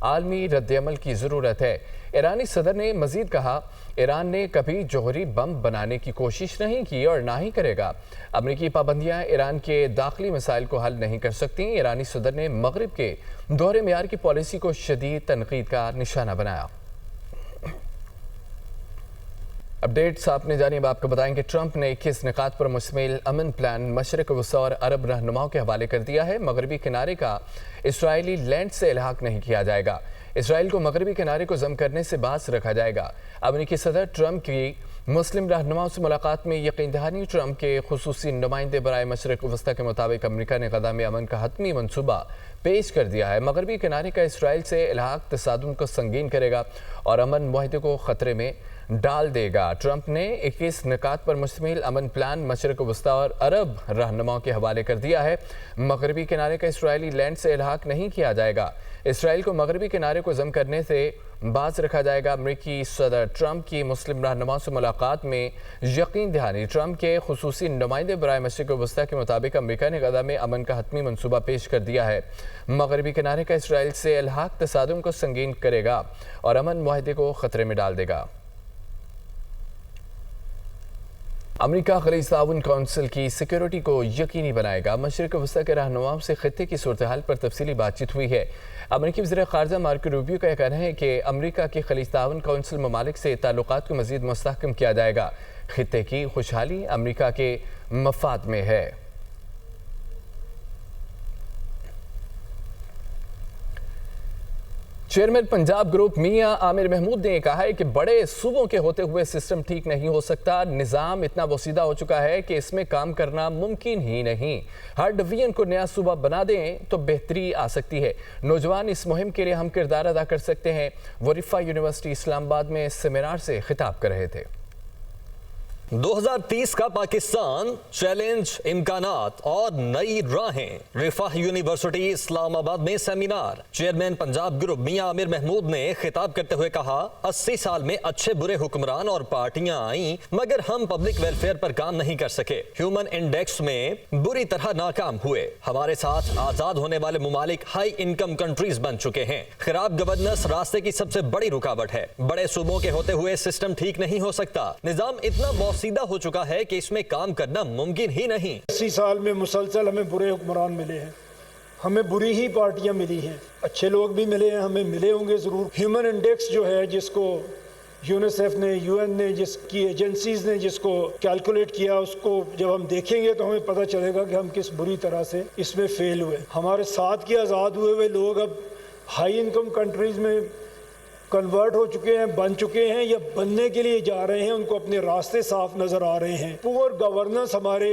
عالمی رد عمل کی ضرورت ہے۔ ایرانی صدر نے مزید کہا، ایران نے کبھی جوہری بم بنانے کی کوشش نہیں کی اور نہ ہی کرے گا۔ امریکی پابندیاں ایران کے داخلی مسائل کو حل نہیں کر سکتی۔ ایرانی صدر نے مغرب کے دوہرے معیار کی پالیسی کو شدید تنقید کا نشانہ بنایا۔ اپڈیٹس اپنے جانب آپ کو بتائیں کہ ٹرمپ نے 21 نکات پر مشتمل امن پلان مشرق وسطی اور عرب رہنماؤں کے حوالے کر دیا ہے۔ مغربی کنارے کا اسرائیلی لینڈ سے الحاق نہیں کیا جائے گا۔ اسرائیل کو مغربی کنارے کو ضم کرنے سے باز رکھا جائے گا۔ امریکی صدر ٹرمپ کی مسلم رہنماؤں سے ملاقات میں یقین دہانی۔ ٹرمپ کے خصوصی نمائندے برائے مشرق وسطی کے مطابق امریکہ نے غدہ میں امن کا حتمی منصوبہ پیش کر دیا ہے۔ مغربی کنارے کا اسرائیل سے الحاق تصادم کو سنگین کرے گا اور امن معاہدے کو خطرے میں ڈال دے گا۔ ٹرمپ نے 21 نکات پر مشتمل امن پلان مشرق وسطی اور عرب رہنماؤں کے حوالے کر دیا ہے۔ مغربی کنارے کا اسرائیلی لینڈ سے الحاق نہیں کیا جائے گا۔ اسرائیل کو مغربی کنارے کو ضم کرنے سے باز رکھا جائے گا۔ امریکی صدر ٹرمپ کی مسلم رہنماؤں سے ملاقات میں یقین دہانی۔ ٹرمپ کے خصوصی نمائندے برائے مشرق وسطی کے مطابق امریکہ نے غزہ میں امن کا حتمی منصوبہ پیش کر دیا ہے۔ مغربی کنارے کا اسرائیل سے الحاق تصادم کو سنگین کرے گا اور امن معاہدے کو خطرے میں ڈال دے گا۔ امریکہ خلیج تعاون کونسل کی سیکیورٹی کو یقینی بنائے گا۔ مشرق وسطی کے رہنماؤں سے خطے کی صورتحال پر تفصیلی بات چیت ہوئی ہے۔ امریکی وزیر خارجہ مارکو روبیو کا کہنا ہے کہ امریکہ کی خلیج تعاون کونسل ممالک سے تعلقات کو مزید مستحکم کیا جائے گا۔ خطے کی خوشحالی امریکہ کے مفاد میں ہے۔ چیئرمین پنجاب گروپ میاں عامر محمود نے کہا ہے کہ بڑے صوبوں کے ہوتے ہوئے سسٹم ٹھیک نہیں ہو سکتا۔ نظام اتنا بوسیدہ ہو چکا ہے کہ اس میں کام کرنا ممکن ہی نہیں۔ ہر ڈویژن کو نیا صوبہ بنا دیں تو بہتری آ سکتی ہے۔ نوجوان اس مہم کے لیے اہم کردار ادا کر سکتے ہیں۔ وہ رفا یونیورسٹی اسلام آباد میں سیمینار سے خطاب کر رہے تھے۔ 2030 کا پاکستان، چیلنج، امکانات اور نئی راہیں۔ رفا یونیورسٹی اسلام آباد میں سیمینار۔ چیئرمین پنجاب گروپ میاں عامر محمود نے خطاب کرتے ہوئے کہا، 80 سال میں اچھے برے حکمران اور پارٹیاں آئیں مگر ہم پبلک ویلفیئر پر کام نہیں کر سکے۔ ہیومن انڈیکس میں بری طرح ناکام ہوئے۔ ہمارے ساتھ آزاد ہونے والے ممالک ہائی انکم کنٹریز بن چکے ہیں۔ خراب گورننس راستے کی سب سے بڑی رکاوٹ ہے۔ بڑے صوبوں کے ہوتے ہوئے سسٹم ٹھیک نہیں ہو سکتا۔ نظام اتنا سیدھا ہو چکا ہے کہ اس میں کام کرنا ممکن ہی نہیں۔ 80 سال میں مسلسل ہمیں برے حکمران ملے ہیں، ہمیں بری ہی پارٹیاں ملی ہیں، اچھے لوگ بھی ملے ہیں، ہمیں ملے ہوں گے ضرور۔ ہیومن انڈیکس جو ہے، جس کو یونیسیف نے، یو این نے، جس کی ایجنسیز نے جس کو کیلکولیٹ کیا، اس کو جب ہم دیکھیں گے تو ہمیں پتہ چلے گا کہ ہم کس بری طرح سے اس میں فیل ہوئے۔ ہمارے ساتھ کے آزاد ہوئے لوگ اب ہائی انکم کنٹریز میں کنورٹ ہو چکے ہیں، بن چکے ہیں یا بننے کے لیے جا رہے ہیں۔ ان کو اپنے راستے صاف نظر آ رہے ہیں۔ پور گورننس ہمارے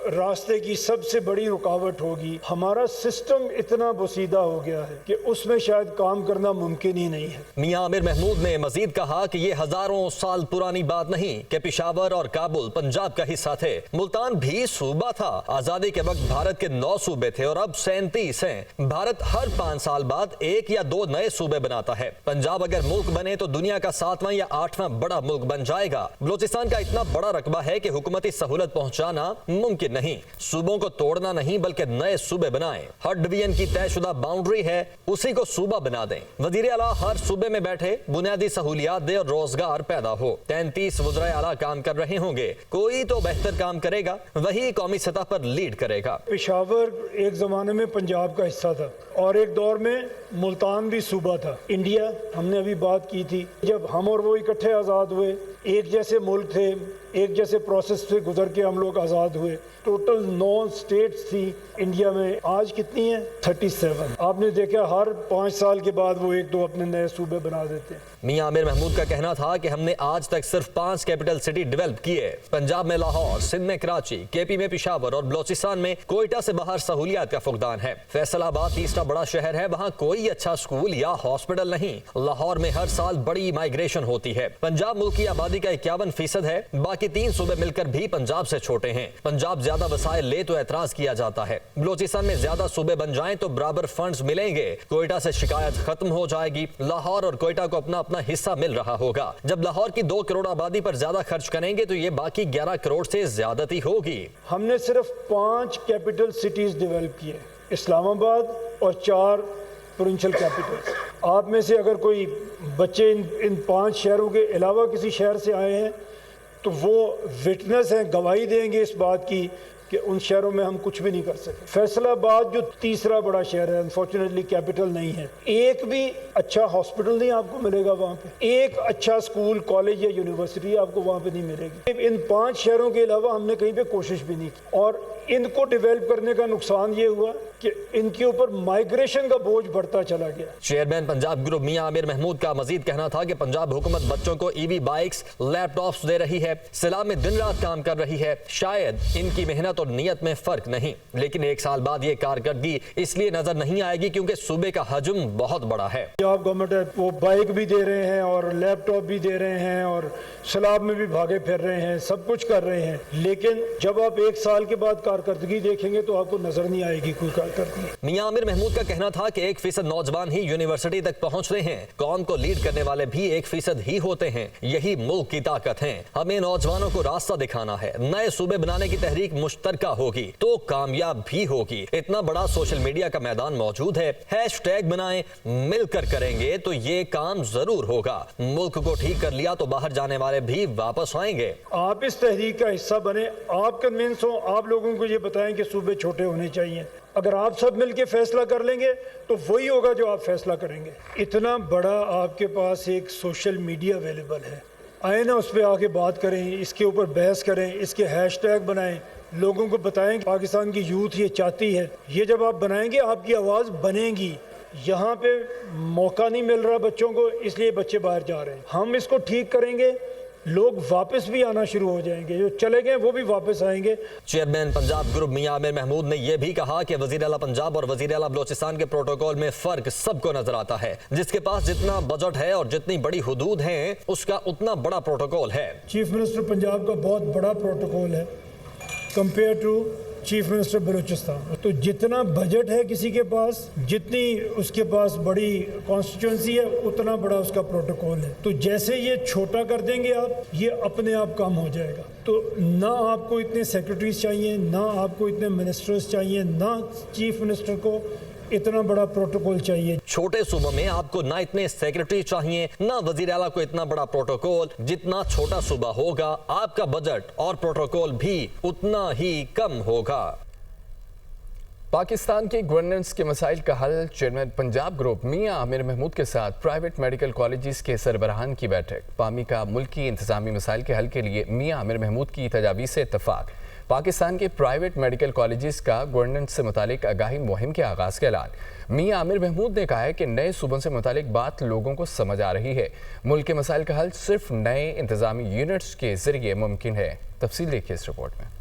راستے کی سب سے بڑی رکاوٹ ہوگی۔ ہمارا سسٹم اتنا بوسیدہ ہو گیا ہے کہ اس میں شاید کام کرنا ممکن ہی نہیں ہے۔ میاں عامر محمود نے مزید کہا کہ یہ ہزاروں سال پرانی بات نہیں کہ پشاور اور کابل پنجاب کا حصہ تھے۔ ملتان بھی صوبہ تھا۔ آزادی کے وقت بھارت کے 9 صوبے تھے اور اب 37 ہیں۔ بھارت ہر 5 سال بعد 1 یا 2 نئے صوبے بناتا ہے۔ پنجاب اگر ملک بنے تو دنیا کا 7واں یا 8واں بڑا ملک بن جائے گا۔ بلوچستان کا اتنا بڑا رقبہ ہے کہ حکومتی سہولت پہنچانا ممکن نہیں۔ صوبوں کو توڑنا نہیں بلکہ نئے صوبے بنائیں۔ ہر ڈویژن کی طے شدہ باؤنڈری ہے، اسی کو صوبہ بنا دیں۔ وزیر اعلیٰ ہر صوبے میں بیٹھے بنیادی سہولیات دے اور روزگار پیدا ہو۔ 33 وزرائے اعلیٰ کام کر رہے ہوں گے، کوئی تو بہتر کام کرے گا، وہی قومی سطح پر لیڈ کرے گا۔ پشاور ایک زمانے میں پنجاب کا حصہ تھا اور ایک دور میں ملتان بھی صوبہ تھا۔ انڈیا ہم نے ابھی بات کی تھی، جب ہم اور وہ اکٹھے آزاد ہوئے، ایک جیسے ملک تھے، ایک جیسے پروسیس سے گزر کے ہم لوگ آزاد ہوئے۔ ٹوٹل 9 اسٹیٹس تھی انڈیا میں، آج کتنی ہیں؟ 37۔ آپ نے دیکھا ہر 5 سال کے بعد وہ 1-2 اپنے نئے صوبے بنا دیتے ہیں۔ میاں عامر محمود کا کہنا تھا کہ ہم نے آج تک صرف 5 کیپٹل سٹی ڈیولپ کیے۔ پنجاب میں لاہور، سندھ میں کراچی، کے پی میں پشاور اور بلوچستان میں کوئٹہ سے باہر سہولیات کا فقدان ہے۔ فیصل آباد تیسرا بڑا شہر ہے، وہاں کوئی اچھا اسکول یا ہاسپٹل نہیں۔ لاہور میں ہر سال بڑی مائیگریشن ہوتی ہے۔ پنجاب ملک کی آبادی کا 51% ہے، باقی 3 صوبے مل کر بھی پنجاب سے چھوٹے ہیں۔ پنجاب زیادہ وسائل لے تو اعتراض کیا جاتا ہے۔ بلوچستان میں زیادہ صوبے بن جائیں تو برابر فنڈز ملیں گے، کوئٹہ سے شکایت ختم ہو جائے گی۔ لاہور اور کوئٹہ کو اپنا اپنا حصہ مل رہا ہوگا۔ جب لاہور کی 2 کروڑ آبادی پر زیادہ خرچ کریں گے تو یہ باقی 11 کروڑ سے زیادتی ہوگی۔ ہم نے صرف 5 کیپٹل سٹیز ڈیولپ کیے، اسلام آباد اور 4 پروونشل کیپٹلز۔ آپ میں سے اگر کوئی بچے ان 5 شہروں کے علاوہ کسی شہر سے آئے ہیں تو وہ وٹنس ہیں، گواہی دیں گے اس بات کی کہ ان شہروں میں ہم کچھ بھی نہیں کر سکے۔ فیصل آباد جو تیسرا بڑا شہر ہے، انفارچونیٹلی کیپٹل نہیں ہے، ایک بھی اچھا ہاسپٹل نہیں آپ کو ملے گا وہاں پہ، ایک اچھا اسکول، کالج یا یونیورسٹی آپ کو وہاں پہ نہیں ملے گی۔ ان 5 شہروں کے علاوہ ہم نے کہیں پہ کوشش بھی نہیں کی، اور ان کو ڈیولپ کرنے کا نقصان یہ ہوا کہ ان کے اوپر مائیگریشن کا بوجھ بڑھتا چلا گیا۔ چیئرمین پنجاب گروپ میاں عامر محمود کا مزید کہنا تھا کہ پنجاب حکومت بچوں کو ای وی بائکس، لیپ ٹاپس دے رہی ہے، سیلاب میں دن رات کام کر رہی ہے، شاید ان کی محنت اور نیت میں فرق نہیں، لیکن 1 سال بعد یہ کارکردگی اس لیے نظر نہیں آئے گی کیونکہ صوبے کا حجم بہت بڑا ہے۔ پنجاب گورنمنٹ ہے وہ بائک بھی دے رہے ہیں اور لیپ ٹاپ بھی دے رہے ہیں اور سیلاب میں بھی بھاگے پھر رہے ہیں، سب کچھ کر رہے ہیں، لیکن جب آپ 1 سال کے بعد کارکردگی دیکھیں گے تو آپ کو نظر نہیں آئے گی کوئی کارکردگی۔ میاں عامر محمود کا کہنا تھا کہ 1% نوجوان ہی یونیورسٹی تک پہنچتے ہیں، قوم کو لیڈ کرنے والے بھی 1% ہی ہوتے ہیں، یہی ملک کی طاقت ہے۔ ہمیں نوجوانوں کو راستہ دکھانا ہے، نئے صوبے بنانے کی تحریک مشترکہ ہوگی تو کامیاب بھی ہوگی۔ اتنا بڑا سوشل میڈیا کا میدان موجود ہے، #ٹیگ بنائیں، مل کر کریں گے تو یہ کام ضرور ہوگا۔ ملک کو ٹھیک کر لیا تو باہر جانے والے بھی واپس آئیں گے۔ آپ اس تحریک کا حصہ بنیں، آپ کنونس ہوں، آپ لوگوں کو یہ بتائیں کہ صوبے چھوٹے ہونے چاہیے۔ اگر آپ سب مل کے فیصلہ کر لیں گے تو وہی ہوگا جو آپ فیصلہ کریں گے۔ اتنا بڑا آپ کے پاس ایک سوشل میڈیا اویلیبل ہے، آئیں نا اس پہ آ کے بات کریں، اس کے اوپر بحث کریں، اس کے #ٹیگ بنائیں، لوگوں کو بتائیں کہ پاکستان کی یوتھ یہ چاہتی ہے۔ یہ جب آپ بنائیں گے آپ کی آواز بنے گی۔ یہاں پہ موقع نہیں مل رہا بچوں کو، اس لیے بچے باہر جا رہے ہیں۔ ہم اس کو ٹھیک کریں گے، لوگ واپس بھی آنا شروع ہو جائیں گے، جو چلے گئے وہ بھی واپس آئیں گے۔ چیئرمین پنجاب گروپ میاں عامر محمود نے یہ بھی کہا کہ وزیر اعلیٰ پنجاب اور وزیر اعلیٰ بلوچستان کے پروٹوکول میں فرق سب کو نظر آتا ہے۔ جس کے پاس جتنا بجٹ ہے اور جتنی بڑی حدود ہیں اس کا اتنا بڑا پروٹوکول ہے۔ چیف منسٹر پنجاب کا بہت بڑا پروٹوکول ہے compare to chief minister Balochistan. تو جتنا بجٹ ہے کسی کے پاس، جتنی اس کے پاس بڑی کانسٹیچوئنسی ہے، اتنا بڑا اس کا پروٹوکول ہے۔ تو جیسے یہ چھوٹا کر دیں گے آپ، یہ اپنے آپ کم ہو جائے گا۔ تو نہ آپ کو اتنے سیکرٹریز چاہیے، نہ آپ کو اتنے منسٹرز چاہیے، نہ چیف منسٹر کو اتنا بڑا پروٹوکول چاہیے۔ چھوٹے صوبوں میں آپ کو نہ اتنے سیکرٹری چاہیے، نہ وزیر اعلیٰ کو اتنا بڑا پروٹوکول۔ جتنا چھوٹا صوبہ ہوگا آپ کا بجٹ اور پروٹوکول بھی اتنا ہی کم ہوگا۔ پاکستان کے گورننس کے مسائل کا حل، چیئرمین پنجاب گروپ میاں عامر محمود کے ساتھ پرائیویٹ میڈیکل کالجز کے سربراہان کی بیٹھک۔ پامی کا ملکی انتظامی مسائل کے حل کے لیے میاں عامر محمود کی تجاویز سے اتفاق۔ پاکستان کے پرائیویٹ میڈیکل کالجز کا گورننس سے متعلق آگاہی مہم کے آغاز کا اعلان۔ میاں عامر محمود نے کہا ہے کہ نئے صوبوں سے متعلق بات لوگوں کو سمجھ آ رہی ہے، ملک کے مسائل کا حل صرف نئے انتظامی یونٹس کے ذریعے ممکن ہے۔ تفصیل دیکھیے اس رپورٹ میں۔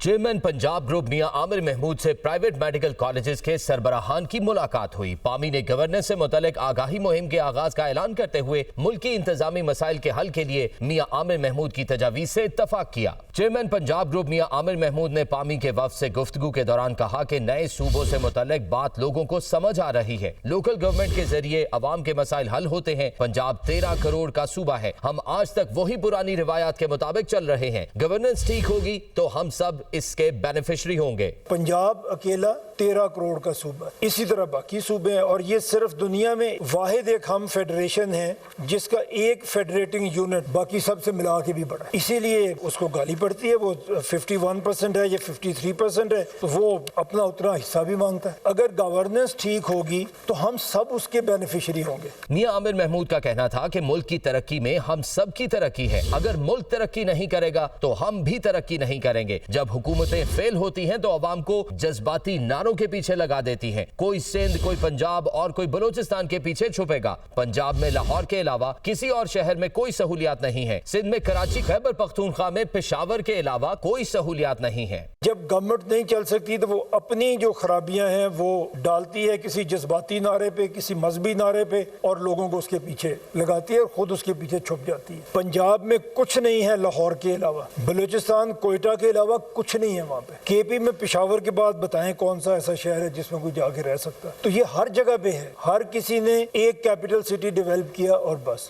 چیئرمین پنجاب گروپ میاں عامر محمود سے پرائیویٹ میڈیکل کالجز کے سربراہان کی ملاقات ہوئی۔ پامی نے گورننس سے متعلق آگاہی مہم کے آغاز کا اعلان کرتے ہوئے ملکی انتظامی مسائل کے حل کے لیے میاں عامر محمود کی تجاویز سے اتفاق کیا۔ چیئرمین پنجاب گروپ میاں عامر محمود نے پامی کے وفد سے گفتگو کے دوران کہا کہ نئے صوبوں سے متعلق بات لوگوں کو سمجھ آ رہی ہے، لوکل گورنمنٹ کے ذریعے عوام کے مسائل حل ہوتے ہیں۔ پنجاب 13 کروڑ کا صوبہ ہے، ہم آج تک وہی پرانی روایات کے مطابق چل رہے ہیں۔ گورننس ٹھیک ہوگی تو ہم سب اس کے بینیفیشری ہوں گے۔ پنجاب اکیلا 13 کروڑ کا صوبہ، اسی طرح باقی صوبے ہیں، اور یہ صرف دنیا میں واحد ایک ہم فیڈریشن ہے جس کا ایک فیڈریٹنگ یونٹ باقی سب سے ملا کے بھی بڑا ہے۔ اسی لیے اس کو گالی پڑتی ہے، وہ 51% ہے یا 53% ہے، تو وہ اپنا اتنا حصہ بھی مانگتا ہے۔ اگر گورننس ٹھیک ہوگی تو ہم سب اس کے بینیفیشری ہوں گے۔ میاں عامر محمود کا کہنا تھا کہ ملک کی ترقی میں ہم سب کی ترقی ہے، اگر ملک ترقی نہیں کرے گا تو ہم بھی ترقی نہیں کریں گے۔ جب حکومتیں فیل ہوتی ہیں تو عوام کو جذباتی نعروں کے پیچھے لگا دیتی ہیں، کوئی سندھ، کوئی پنجاب اور کوئی بلوچستان کے پیچھے چھپے گا۔ پنجاب میں لاہور کے علاوہ کسی اور شہر میں کوئی سہولیات نہیں ہے، سندھ میں کراچی، خیبر پختونخوا میں پشاور کے علاوہ کوئی سہولیات نہیں ہے۔ جب گورنمنٹ نہیں چل سکتی تو وہ اپنی جو خرابیاں ہیں وہ ڈالتی ہے کسی جذباتی نعرے پہ، کسی مذہبی نعرے پہ، اور لوگوں کو اس کے پیچھے لگاتی ہے اور خود اس کے پیچھے چھپ جاتی ہے۔ پنجاب میں کچھ نہیں ہے لاہور کے علاوہ، بلوچستان کوئٹہ کے علاوہ کچھ نہیں ہے وہاں پہ۔ کے پی میں پشاور کے بعد بتائیں کون سا ایسا شہر ہے جس میں کوئی جا کے رہ سکتا؟ تو یہ ہر جگہ پہ ہے، ہر کسی نے ایک کیپٹل سٹی ڈیولپ کیا اور بس۔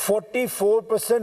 44%